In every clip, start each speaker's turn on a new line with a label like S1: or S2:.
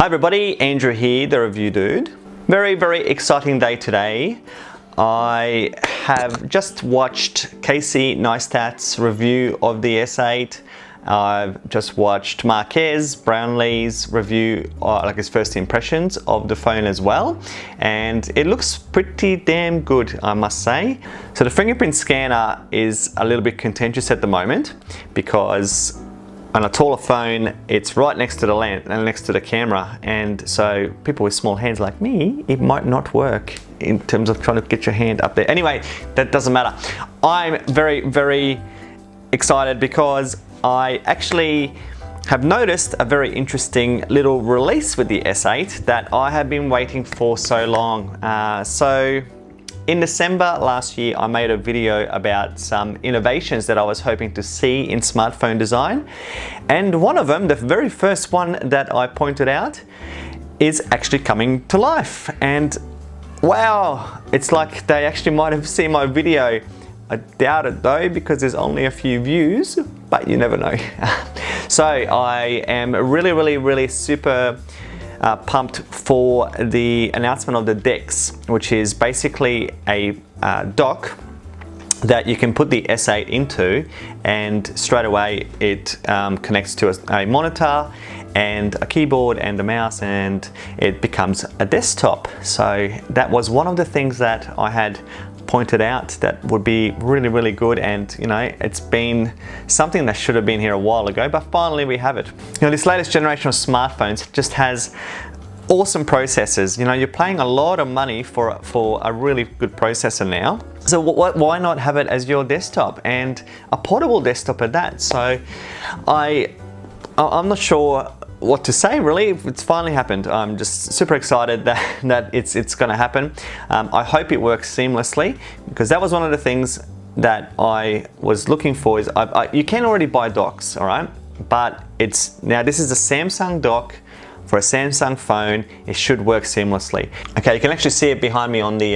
S1: Hi everybody, Andrew here, the review dude. Very exciting day today. I have just watched Casey Neistat's review of the S8. I've just watched Marques Brownlee's review, like his first impressions of the phone as well. And it looks pretty damn good, I must say. So the fingerprint scanner is a little bit contentious at the moment because on a taller phone, it's right next to the lens and next to the camera, and so people with small hands like me, it might not work in terms of trying to get your hand up there. Anyway, that doesn't matter. I'm very excited because I actually have noticed a very interesting little release with the S8 that I have been waiting for so long. So in December last year, I made a video about some innovations that I was hoping to see in smartphone design. And one of them, the very first one that I pointed out, is actually coming to life. And wow, it's like they actually might have seen my video. I doubt it though, because there's only a few views, but you never know. So I am really super pumped for the announcement of the DEX, which is basically a dock that you can put the S8 into, and straight away it connects to a monitor and a keyboard and a mouse, and it becomes a desktop. So that was one of the things that I had pointed out that would be really good, and you know, it's been something that should have been here a while ago, but finally we have it. You know, this latest generation of smartphones just has awesome processors. You know, you're paying a lot of money for a really good processor now, so why not have it as your desktop, and a portable desktop at that? So I'm not sure what to say really. It's finally happened. I'm just super excited that it's gonna happen. I hope it works seamlessly, because that was one of the things that I was looking for. Is you can already buy docks, all right, but now this is a Samsung dock for a Samsung phone. It should work seamlessly. Okay, you can actually see it behind me on the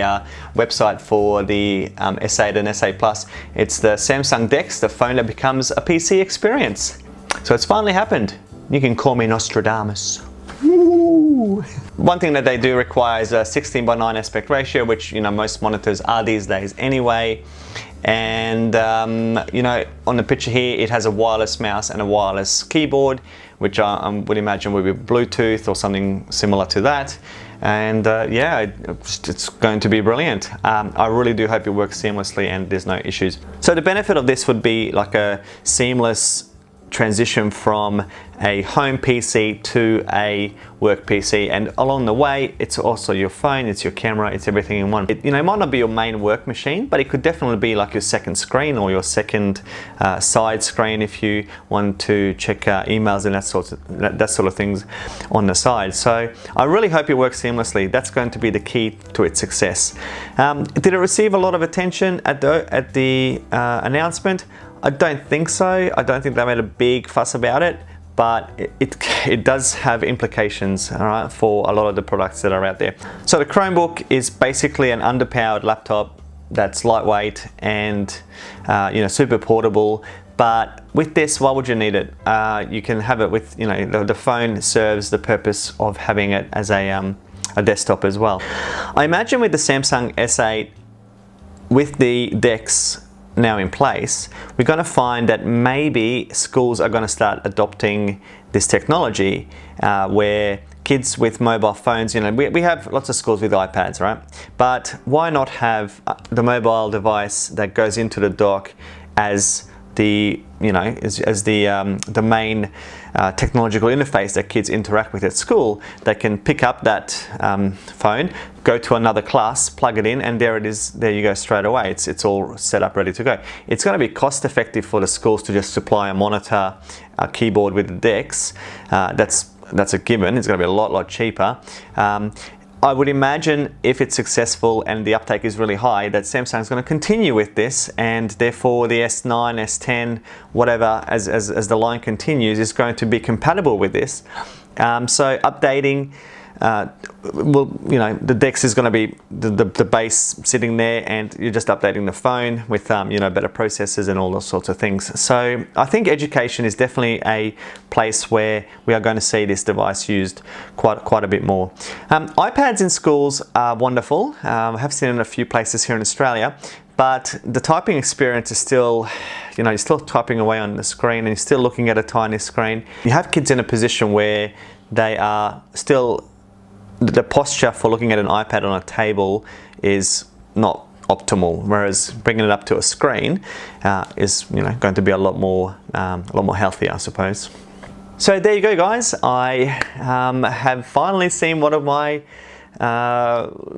S1: website for the S8 and S8 Plus. It's the Samsung DEX, the phone that becomes a PC experience. So it's finally happened. You can call me Nostradamus. Woo! One thing that they do require is a 16:9 aspect ratio, which, you know, most monitors are these days anyway. And you know, on the picture here, it has a wireless mouse and a wireless keyboard, which I would imagine would be Bluetooth or something similar to that. And yeah, it's going to be brilliant. I really do hope it works seamlessly and there's no issues. So the benefit of this would be like a seamless transition from a home PC to a work PC, and along the way it's also your phone, it's your camera, it's everything in one. It might not be your main work machine, but it could definitely be like your second screen or your second side screen if you want to check emails and that sort of things on the side. So I really hope it works seamlessly. That's going to be the key to its success. Did it receive a lot of attention at the announcement? I don't think so. I don't think they made a big fuss about it, but it does have implications, all right, for a lot of the products that are out there. So the Chromebook is basically an underpowered laptop that's lightweight and you know, super portable. But with this, why would you need it? You can have it with, you know, the phone serves the purpose of having it as a desktop as well. I imagine with the Samsung S8, with the DEX now in place, we're going to find that maybe schools are going to start adopting this technology where kids with mobile phones, you know, we have lots of schools with iPads, right? But why not have the mobile device that goes into the dock as the, you know, as the main technological interface that kids interact with at school? They can pick up that phone, go to another class, plug it in, and there it is. There you go, straight away. It's all set up, ready to go. It's going to be cost effective for the schools to just supply a monitor, a keyboard with the DEX. That's a given. It's going to be a lot cheaper. I would imagine if it's successful and the uptake is really high, that Samsung is going to continue with this, and therefore the S9, S10, whatever, as the line continues, is going to be compatible with this. So updating well, you know, the DEX is going to be the base sitting there, and you're just updating the phone with you know, better processors and all those sorts of things. So I think education is definitely a place where we are going to see this device used quite a bit more. iPads in schools are wonderful. I have seen it in a few places here in Australia, but the typing experience is still, you know, you're still typing away on the screen and you're still looking at a tiny screen. You have kids in a position where they are still, the posture for looking at an iPad on a table is not optimal, whereas bringing it up to a screen is, you know, going to be a lot more healthy, I suppose. So there you go, guys. I have finally seen one of my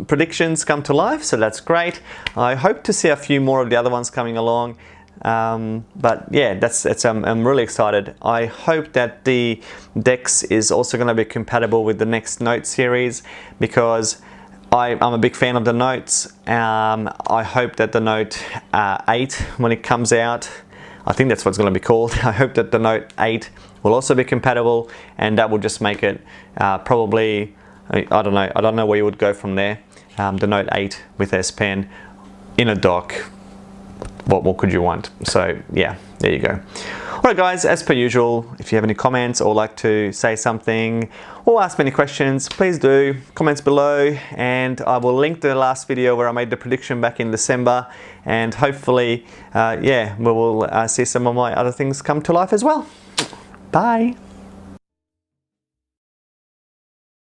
S1: predictions come to life, so that's great. I hope to see a few more of the other ones coming along, but yeah, I'm really excited. I hope that the DEX is also going to be compatible with the next Note series, because I'm a big fan of the Notes. I hope that the Note 8, when it comes out, I think that's what it's going to be called. I hope that the Note 8 will also be compatible, and that will just make it probably, I don't know where you would go from there. The Note 8 with S Pen in a dock. What more could you want? So yeah, there you go. Alright guys, as per usual, if you have any comments or like to say something or ask me any questions, please do. Comments below, and I will link the last video where I made the prediction back in December, and hopefully, yeah, we will see some of my other things come to life as well. Bye!